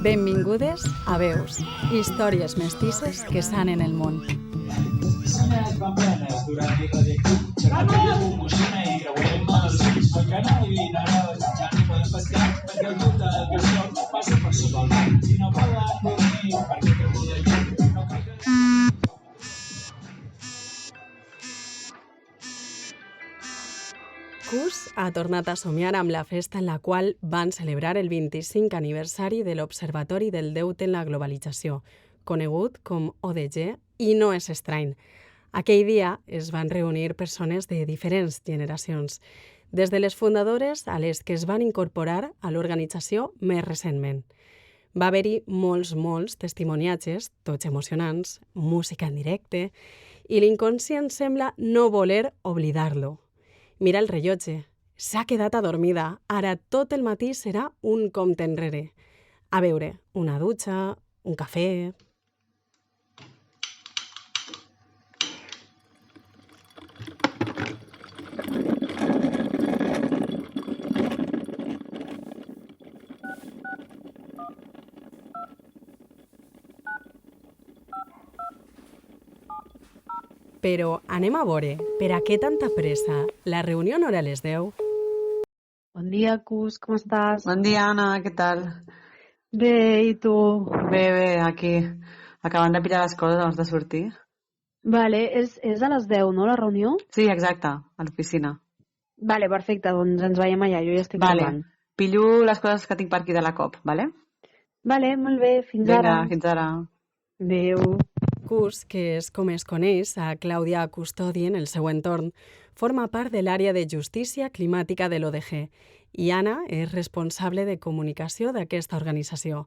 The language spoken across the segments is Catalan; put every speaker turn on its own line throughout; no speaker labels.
Benvingudes a Veus, històries mestisses que sanen el món.
Persones van plenes durant l'irradiatiu, xerrateries bomboxina i creuem els ulls. El canal i naros ja no poden pescar perquè el tot del castor passa per sota el mar. I no poden dormir perquè té molt de llum. No cal que...
Cus ha tornat a somiar amb la festa en la qual van celebrar el 25 aniversari de l'Observatori del Deute en la Globalització, conegut com ODG, i no és estrany. Aquell dia es van reunir persones de diferents generacions, des de les fundadores a les que es van incorporar a l'organització més recentment. Va haver-hi molts testimoniatges, tots emocionants, música en directe, i l'inconscient sembla no voler oblidar-lo. Mira el rellotge. S'ha quedat adormida. Ara tot el matí serà un compte enrere. A veure, una dutxa, un cafè... Però anem a veure, per a què tanta pressa? La reunió no era a les 10.
Bon dia, Cus, com estàs?
Bon dia, Anna, què tal?
Bé, i tu?
Bé, aquí, acabant de pillar les coses abans de sortir.
Vale, és a les 10, no, la reunió?
Sí, exacte, a l'oficina.
Vale, perfecte, doncs ens veiem allà, jo ja estic
Vale,
trobant.
pillo les coses que tinc per aquí de la COP, vale?
Vale, molt bé, fins
Vinga,
ara.
fins ara.
Adéu.
Cus, que és com es coneix a Clàudia Custodi en el seu entorn, forma part de l'àrea de justícia climàtica de l'ODG i Anna és responsable de comunicació d'aquesta organització.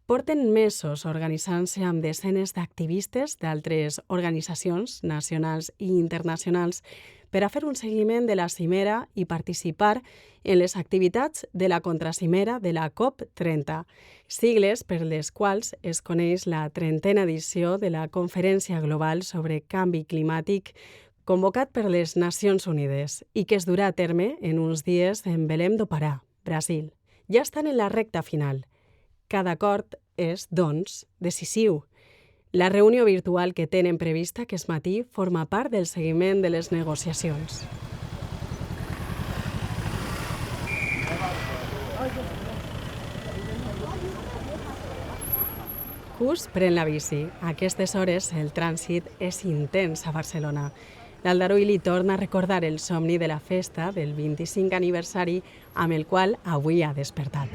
Porten mesos organitzant-se amb desenes d'activistes d'altres organitzacions nacionals i internacionals per a fer un seguiment de la cimera i participar en les activitats de la contracimera de la COP30, sigles per les quals es coneix la 30a edició de la Conferència Global sobre Canvi Climàtic convocat per les Nacions Unides i que es durà a terme en uns dies en Belém do Pará, Brasil. Ja estan en la recta final. Cada acord és, doncs, decisiu. La reunió virtual que tenen prevista aquest matí forma part del seguiment de les negociacions. Cus pren la bici. A aquestes hores el trànsit és intens a Barcelona. L'Aldarull li torna a recordar el somni de la festa del 25 aniversari amb el qual avui ha despertat.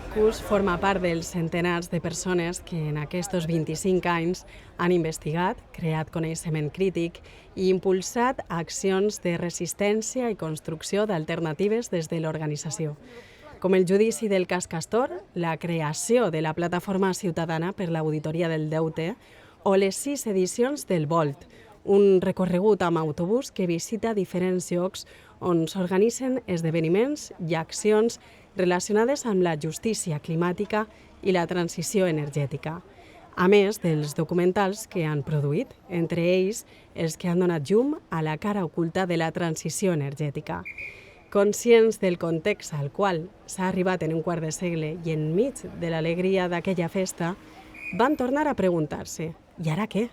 Cus forma part dels centenars de persones que en aquests 25 anys han investigat, creat coneixement crític i impulsat accions de resistència i construcció d'alternatives des de l'organització, com el judici del cas Castor, la creació de la Plataforma Ciutadana per l'Auditoria del Deute o les 6 edicions del Volt, un recorregut amb autobús que visita diferents llocs on s'organitzen esdeveniments i accions relacionades amb la justícia climàtica i la transició energètica, a més dels documentals que han produït, entre ells els que han donat llum a la cara oculta de la transició energètica. Conscients del context al qual s'ha arribat en un quart de segle i enmig de l'alegria d'aquella festa, van tornar a preguntar-se, i ara què?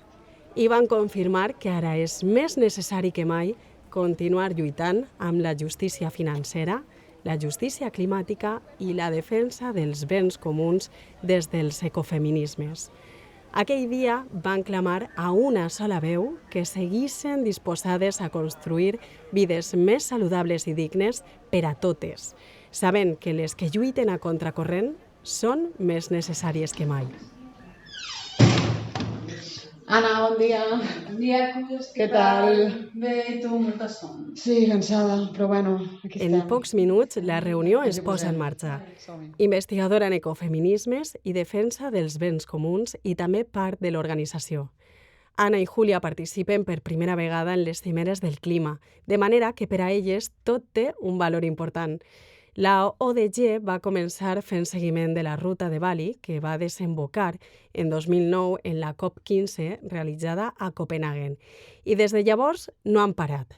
I van confirmar que ara és més necessari que mai continuar lluitant amb la justícia financera, la justícia climàtica i la defensa dels béns comuns des dels ecofeminismes. Aquell dia van clamar a una sola veu que seguissin disposades a construir vides més saludables i dignes per a totes, sabent que les que lluiten a contracorrent són més necessàries que mai.
Anna, bon dia.
Bon dia, Cus.
Què tal?
Bé, i tu, molta son.
Sí, cansada, però bueno, aquí estem.
En pocs minuts la reunió es posa en marxa. Investigadora en ecofeminismes i defensa dels béns comuns i també part de l'organització. Anna i Júlia participen per primera vegada en les cimeres del clima, de manera que per a elles tot té un valor important. La ODG va començar fent seguiment de la ruta de Bali, que va desembocar en 2009 en la COP15 realitzada a Copenhagen. I des de llavors no han parat.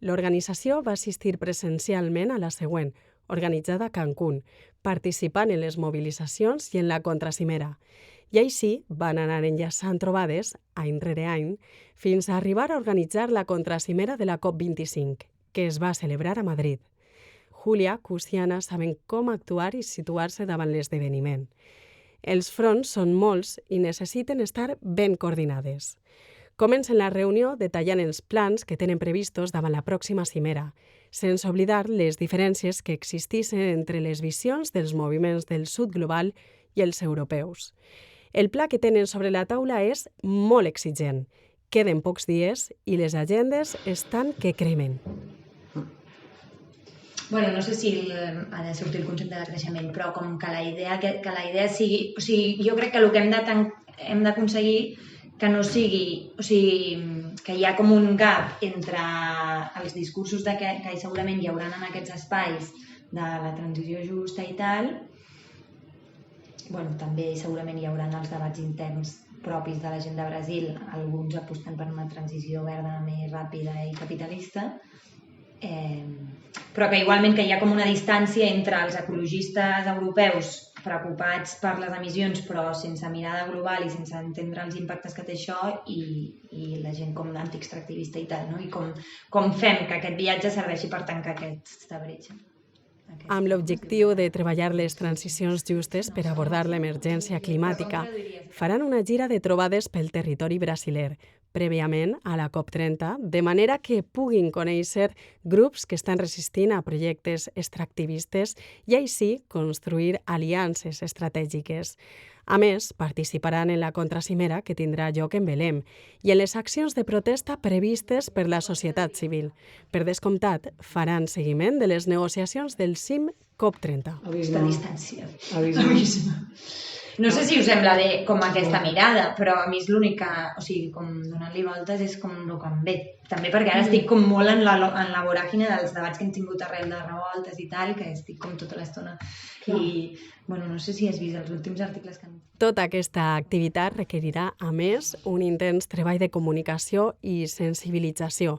L'organització va assistir presencialment a la següent, organitzada a Cancún, participant en les mobilitzacions i en la contracimera. I així van anar enllaçant trobades, any rere any, fins a arribar a organitzar la contracimera de la COP25, que es va celebrar a Madrid. Júlia, Cus i Anna saben com actuar i situar-se davant l'esdeveniment. Els fronts són molts i necessiten estar ben coordinades. Comencen la reunió detallant els plans que tenen previstos davant la pròxima cimera, sense oblidar les diferències que existissin entre les visions dels moviments del sud global i els europeus. El pla que tenen sobre la taula és molt exigent. Queden pocs dies i les agendes estan que cremen.
Bueno, no sé si ha de sortir el concepte de creixement, però com que la idea sigui... O sigui, jo crec que el que hem d'aconseguir que no sigui... O sigui, que hi ha com un gap entre els discursos que segurament hi haurà en aquests espais de la transició justa i tal. Bueno, també segurament hi haurà els debats interns propis de la gent de Brasil, alguns apostant per una transició verda més ràpida i capitalista, però que igualment que hi ha com una distància entre els ecologistes europeus preocupats per les emissions però sense mirada global i sense entendre els impactes que té això i la gent com antiextractivista i tal, no? I com fem que aquest viatge serveixi per tancar aquesta bretxa.
Amb l'objectiu de treballar les transicions justes per abordar l'emergència climàtica, faran una gira de trobades pel territori brasiler, prèviament a la COP30, de manera que puguin conèixer grups que estan resistint a projectes extractivistes i així construir aliances estratègiques. A més, participaran en la contracimera que tindrà lloc en Belém i en les accions de protesta previstes per la societat civil. Per descomptat, faran seguiment de les negociacions del CIM COP30.
Aquesta distància. Abisme. No sé si us sembla bé com aquesta mirada, però a mi és l'única, o sigui, com donant-li voltes és com el que em ve. També perquè ara estic com molt en la voràgine dels debats que hem tingut arrel de revoltes i tal, que estic com tota l'estona. I, bueno, no sé si has vist els últims articles que han...
Tota aquesta activitat requerirà, a més, un intens treball de comunicació i sensibilització,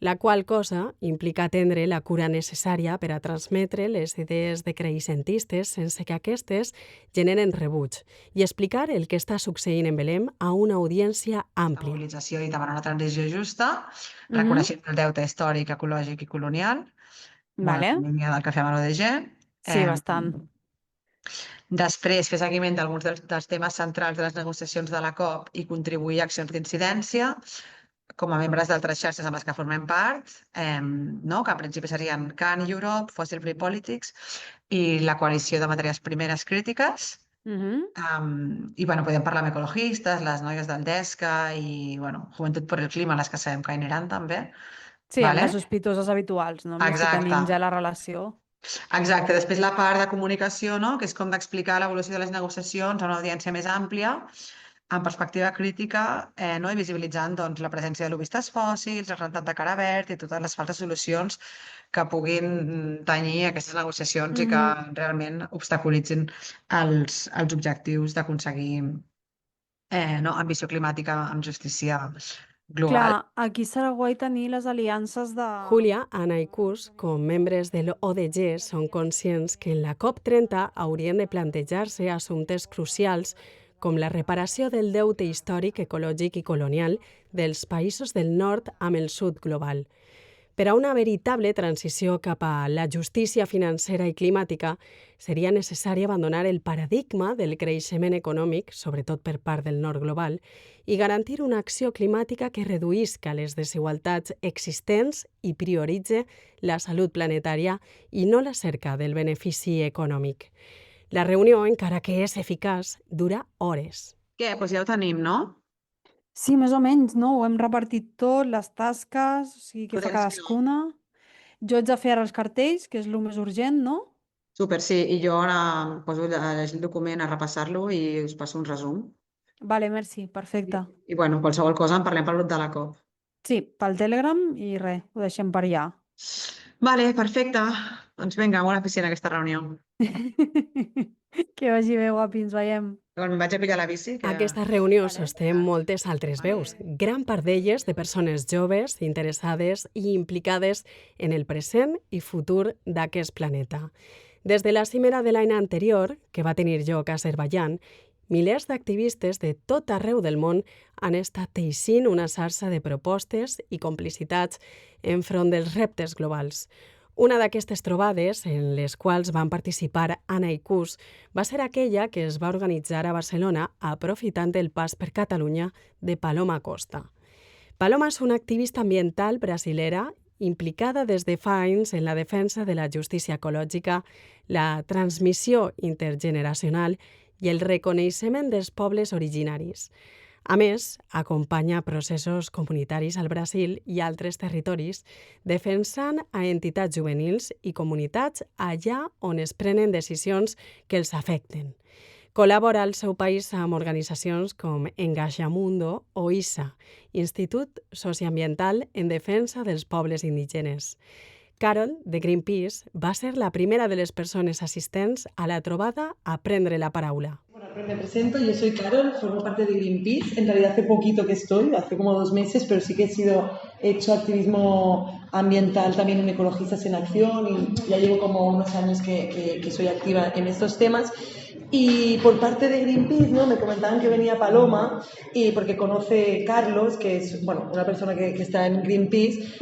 la qual cosa implica atendre la cura necessària per a transmetre les idees decreixentistes sense que aquestes generen rebuig i explicar el que està succeint en Belém a una audiència àmplia.
Mobilització i davant una transició justa, reconeixent el deute històric, ecològic i colonial,
Vale.
la línia del que fem a l'ODG.
Sí, bastant.
Després, fer seguiment d'alguns dels temes centrals de les negociacions de la COP i contribuir a accions d'incidència, com a membres d'altres xarxes amb les que formem part, no? Que en principi serien Can Europe, Fossil Free Politics i la coalició de matèries primeres crítiques. I bueno, podem parlar amb ecologistes, les noies del DESCA i bueno, Juventud por el Clima, les que sabem que aniran també.
Sí, amb les sospitoses habituals, no? Més que tenim ja la relació.
Exacte. Després la part de comunicació, no? Que és com d'explicar l'evolució de les negociacions a una audiència més àmplia, en perspectiva crítica, no? I visibilitzant doncs, la presència de lobbistes fòssils, el rentat de cara verd i totes les faltes solucions que puguin tenyir aquestes negociacions i que realment obstaculitzin els objectius d'aconseguir ambició climàtica amb justícia global.
Clar, aquí serà guai tenir les aliances de...
Júlia, Anna i Cus, com membres de l'ODG, són conscients que en la COP30 haurien de plantejar-se assumptes crucials com la reparació del deute històric, ecològic i colonial dels països del nord amb el sud global. Per a una veritable transició cap a la justícia financera i climàtica, seria necessari abandonar el paradigma del creixement econòmic, sobretot per part del nord global, i garantir una acció climàtica que reduïsca les desigualtats existents i prioritze la salut planetària i no la cerca del benefici econòmic. La reunió, encara que és eficaç, dura hores.
Què? Doncs ja ho tenim, no?
Sí, més o menys, no? Ho hem repartit tot, les tasques, o sigui, què fa cadascuna. Jo haig de fer ara els cartells, que és el més urgent, no?
Súper, sí. I jo ara em poso a llegir el document, a repassar-lo i us passo un resum.
Vale, merci, perfecte.
I bueno, qualsevol cosa en parlem pel grup de la COP.
Sí, pel Telegram i res, ho deixem per allà.
Vale, perfecte. Doncs vinga, molt eficient aquesta reunió.
Que vagi bé, guapi, ens veiem.
Quan em vaig a pillar la bici...
Aquesta reunió sosté moltes altres veus, gran part d'elles de persones joves, interessades i implicades en el present i futur d'aquest planeta. Des de la cimera de l'any anterior, que va tenir lloc a Azerbaiyán, milers d'activistes de tot arreu del món han estat teixint una xarxa de propostes i complicitats enfront dels reptes globals. Una d'aquestes trobades, en les quals van participar Anna i Cus, va ser aquella que es va organitzar a Barcelona aprofitant el pas per Catalunya de Paloma Costa. Paloma és una activista ambiental brasilera implicada des de fa anys en la defensa de la justícia ecològica, la transmissió intergeneracional i el reconeixement dels pobles originaris. A més, acompanya processos comunitaris al Brasil i altres territoris, defensant a entitats juvenils i comunitats allà on es prenen decisions que els afecten. Col·labora al seu país amb organitzacions com Engajamundo o ISA, Institut Socioambiental en Defensa dels Pobles Indígenes. Carol, de Greenpeace, va ser la primera de les persones assistents a la trobada a prendre la paraula.
Me presento, yo soy Carol, formo parte de Greenpeace. En realidad hace poquito que estoy, hace como 2 meses, pero sí que he hecho activismo ambiental también en Ecologistas en Acción y ya llevo como unos años que soy activa en estos temas. Y por parte de Greenpeace, ¿no? Me comentaban que venía Paloma y porque conoce Carlos, que es una persona que está en Greenpeace,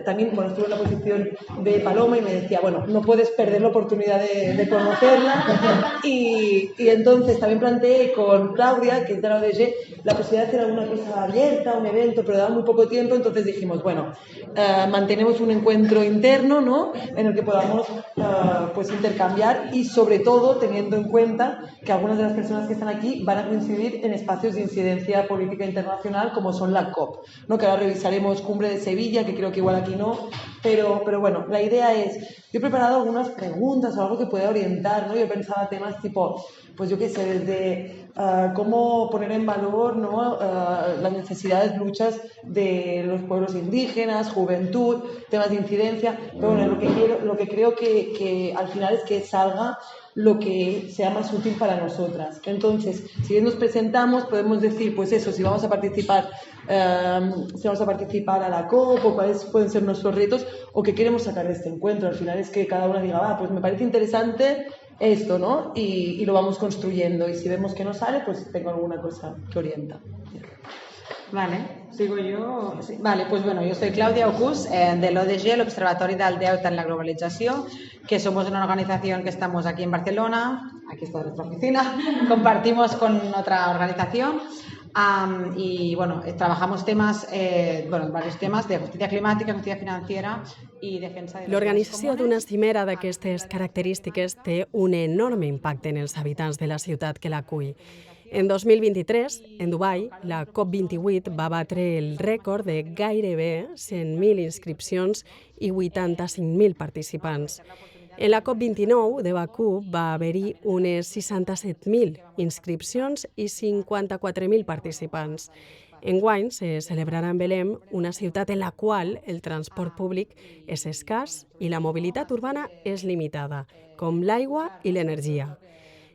también estuvo en la posición de Paloma y me decía, no puedes perder la oportunidad de conocerla. Y entonces también planteé con Claudia, que es de la ODG, la posibilidad de hacer alguna cosa abierta, un evento, pero daba muy poco tiempo, entonces dijimos, mantenemos un encuentro interno, ¿no? En el que podamos intercambiar y sobre todo teniendo en cuenta que algunas de las personas que están aquí van a coincidir en espacios de incidencia política internacional como son la COP, ¿no? Que ahora revisaremos Cumbre de Sevilla, que creo que igual aquí no, pero la idea es, yo he preparado algunas preguntas o algo que pueda orientar, ¿no? Yo pensaba temas tipo, desde cómo poner en valor, ¿no? Las necesidades, luchas de los pueblos indígenas, juventud, temas de incidencia, pero lo que creo que al final es que salga lo que sea más útil para nosotras. Entonces, si bien nos presentamos, podemos decir, si vamos a participar a la COP o cuáles pueden ser nuestros retos o qué queremos sacar de este encuentro. Al final es que cada una diga, me parece interesante esto, ¿no? Y lo vamos construyendo. Y si vemos que no sale, tengo alguna cosa que orienta.
Vale, sigo yo. Sí. Vale, yo soy Claudia Ocus, del ODG, el Observatorio del Delta en la Globalización, que somos una organización que estamos aquí en Barcelona, aquí está nuestra oficina, compartimos con otra organización y trabajamos varios temas de justicia climática, justicia financiera i defensa de...
L'organització d'una cimera d'aquestes característiques té un enorme impacte en els habitants de la ciutat que l'acull. En 2023, en Dubai, la COP28 va batre el rècord de gairebé 100.000 inscripcions i 85.000 participants. En la COP29 de Bakú va haver-hi unes 67.000 inscripcions i 54.000 participants. Enguany se celebrarà en Belém, una ciutat en la qual el transport públic és escàs i la mobilitat urbana és limitada, com l'aigua i l'energia.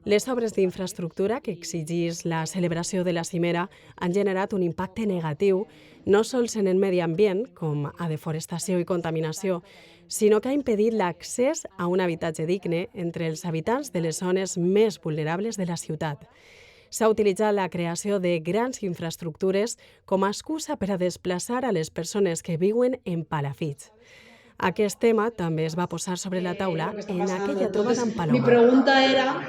Les obres d'infraestructura que exigís la celebració de la cimera han generat un impacte negatiu no sols en el medi ambient, com a deforestació i contaminació, sinó que ha impedit l'accés a un habitatge digne entre els habitants de les zones més vulnerables de la ciutat. S'ha utilitzat la creació de grans infraestructures com a excusa per a desplaçar a les persones que viuen en palafits. Aquest tema també es va posar sobre la taula en aquella trobada amb Paloma.
Mi pregunta era...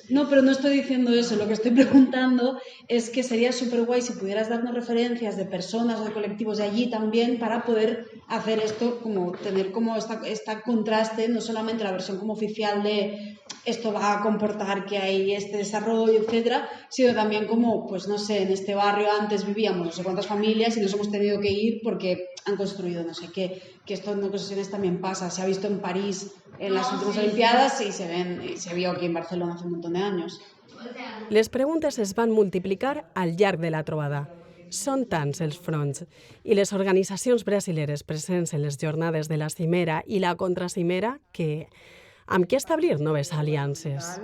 No, pero no estoy diciendo eso. Lo que estoy preguntando es que sería súper guay si pudieras darnos referencias de personas o de colectivos de allí también para poder hacer esto, como tener como este contraste, no solamente la versión como oficial de esto va a comportar que hay este desarrollo, etcétera, sino también como, no sé, en este barrio antes vivíamos no sé cuántas familias y nos hemos tenido que ir porque han construido no sé qué, que esto en ocasiones también pasa. Se ha visto en París en las últimas Olimpiadas y se vio aquí en Barcelona hace un montón de años.
Les preguntes es van multiplicar al llarg de la trobada. Són tants els fronts i les organitzacions brasileres presents en les jornades de la cimera i la contracimera que amb qui establir noves aliances.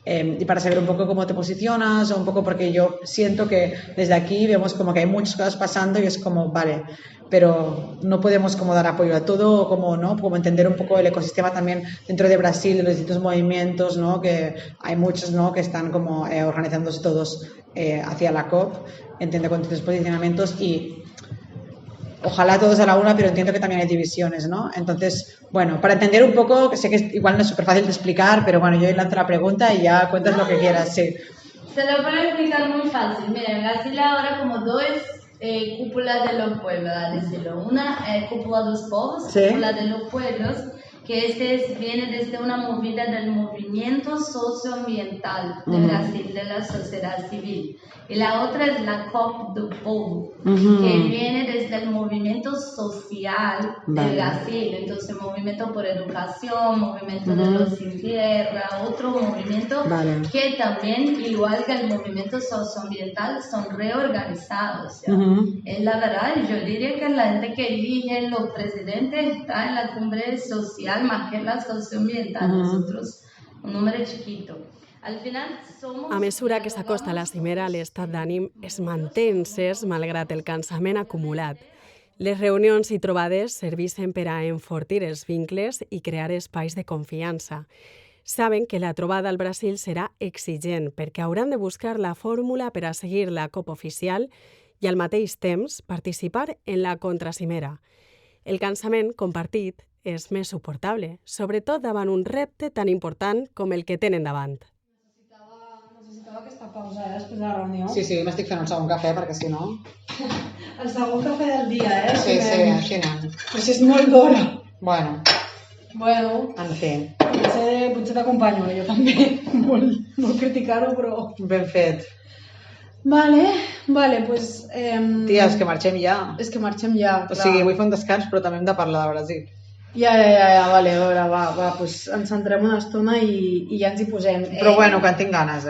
Y para saber un poco cómo te posicionas, o un poco porque yo siento que desde aquí vemos como que hay muchas cosas pasando y es como, vale, pero no podemos como dar apoyo a todo, como, ¿no? Como entender un poco el ecosistema también dentro de Brasil, de los distintos movimientos, ¿no? Que hay muchos, ¿no? Que están como organizándose todos hacia la COP, entiende, con distintos posicionamientos y ojalá todos a la una, pero entiendo que también hay divisiones, ¿no? Entonces, bueno, para entender un poco, que sé que igual no es súper fácil de explicar, pero bueno, yo lanzo la pregunta y ya cuentas lo que quieras, sí.
Se lo puedo explicar muy fácil. Mira, en Brasil ahora como dos cúpulas de los pueblos, ¿verdad? Decirlo. Una cúpula de los povos,
Sí.
cúpula de los pueblos, que viene desde una movida del movimiento socioambiental de Brasil, de la sociedad civil. Y la otra es la COP do Povo, que viene desde el movimiento social de Brasil. Entonces, movimiento por educación, movimiento de los sin tierra, otro movimiento que también, igual que el movimiento socioambiental, son reorganizados. ¿Ya? La verdad, yo diría que la gente que elige los presidentes está en la cumbre social más que en la socioambiental. Nosotros, un número chiquito. Al final, somos...
A mesura que s'acosta la cimera, l'estat d'ànim es manté encès malgrat el cansament acumulat. Les reunions i trobades serveixen per a enfortir els vincles i crear espais de confiança. Saben que la trobada al Brasil serà exigent perquè hauran de buscar la fórmula per a seguir la COP oficial i al mateix temps participar en la contracimera. El cansament compartit és més suportable, sobretot davant un repte tan important com el que tenen davant.
Necessitava aquesta pausa, després de la reunió.
Sí, m'estic fent un segon cafè, perquè si no...
El segon cafè del dia,
Sí, així anem.
Però si és molt d'hora.
Bueno, en fi.
Potser t'acompanyo, jo també. Molt criticar-ho, però...
Ben fet.
Vale, pues...
Tia, és que marxem ja.
És que marxem ja, clar.
O sigui, vull fer un descans, però també hem de parlar de Brasil.
Ja, vale, a veure, va, pues ens centrem una estona i ja ens hi posem.
Però bueno, que en tinc ganes,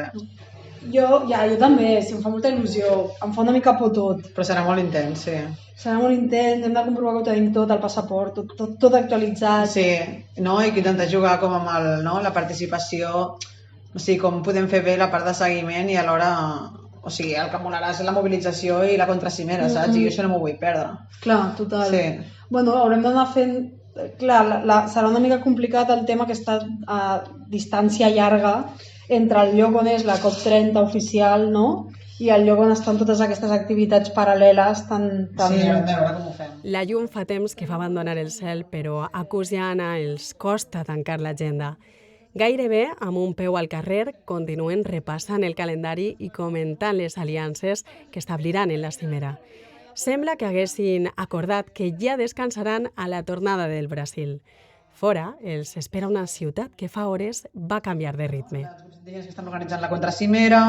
Jo també, si em fa molta il·lusió, em fa una mica por tot.
Però serà molt intens, sí.
Serà molt intens, hem de comprovar que ho tenim tot, el passaport, tot actualitzat.
Sí, no? I que intentar jugar com amb la participació, o sigui, com podem fer bé la part de seguiment i alhora, o sigui, el que molarà és la mobilització i la contracimera, saps? I jo això no m'ho vull perdre.
Clar, total.
Sí.
Bueno, haurem d'anar fent... Clar, serà una mica complicat el tema que està a distància llarga entre el lloc on és la COP30 oficial, no? I el lloc on estan totes aquestes activitats paral·leles tan...
Sí, hem de veure com ho fem.
La llum fa temps que fa abandonar el cel, però a Cus i a Anna els costa tancar l'agenda. Gairebé, amb un peu al carrer, continuen repassant el calendari i comentant les aliances que establiran en la cimera. Sembla que haguessin acordat que ja descansaran a la tornada del Brasil. Fora, els espera una ciutat que fa hores va canviar de ritme.
Els indígenes que estan organitzant la contracimera,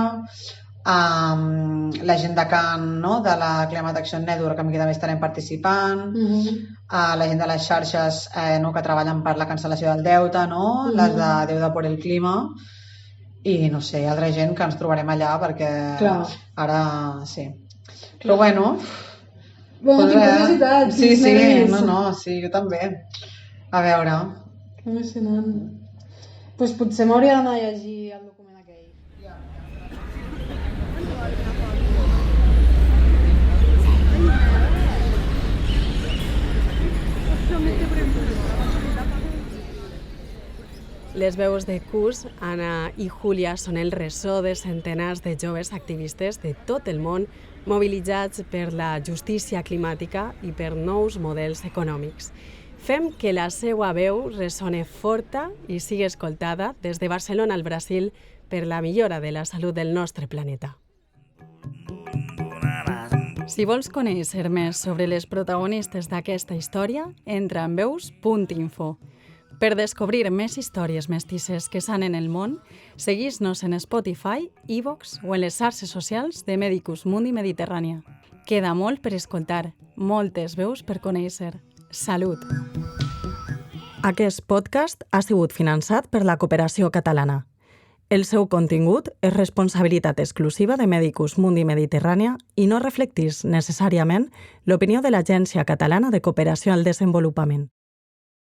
la gent de Can, no? De la Climate Action Network, amb qui també estarem participant, la gent de les xarxes que treballen per la cancel·lació del deute, no? Les de Deuda por el Clima, i no sé, altra gent que ens trobarem allà perquè ara sí. Però bueno...
Bueno, quina curiositat.
Sí, sí, jo també. A veure.
Que emocionant. Doncs potser m'hauria d'anar a llegir el document aquell.
Les veus de Cus, Anna i Júlia són el ressò de centenars de joves activistes de tot el món mobilitzats per la justícia climàtica i per nous models econòmics. Fem que la seva veu ressone forta i sigui escoltada des de Barcelona al Brasil per la millora de la salut del nostre planeta. Si vols conèixer més sobre les protagonistes d'aquesta història, entra en veus.info. Per descobrir més històries mestisses que sanen el món, seguís-nos en Spotify, iVoox o en les xarxes socials de Medicus Mundi Mediterrània. Queda molt per escoltar, moltes veus per conèixer. Salut! Aquest podcast ha sigut finançat per la Cooperació Catalana. El seu contingut és responsabilitat exclusiva de Medicus Mundi Mediterrània i no reflecteix necessàriament l'opinió de l'Agència Catalana de Cooperació al Desenvolupament.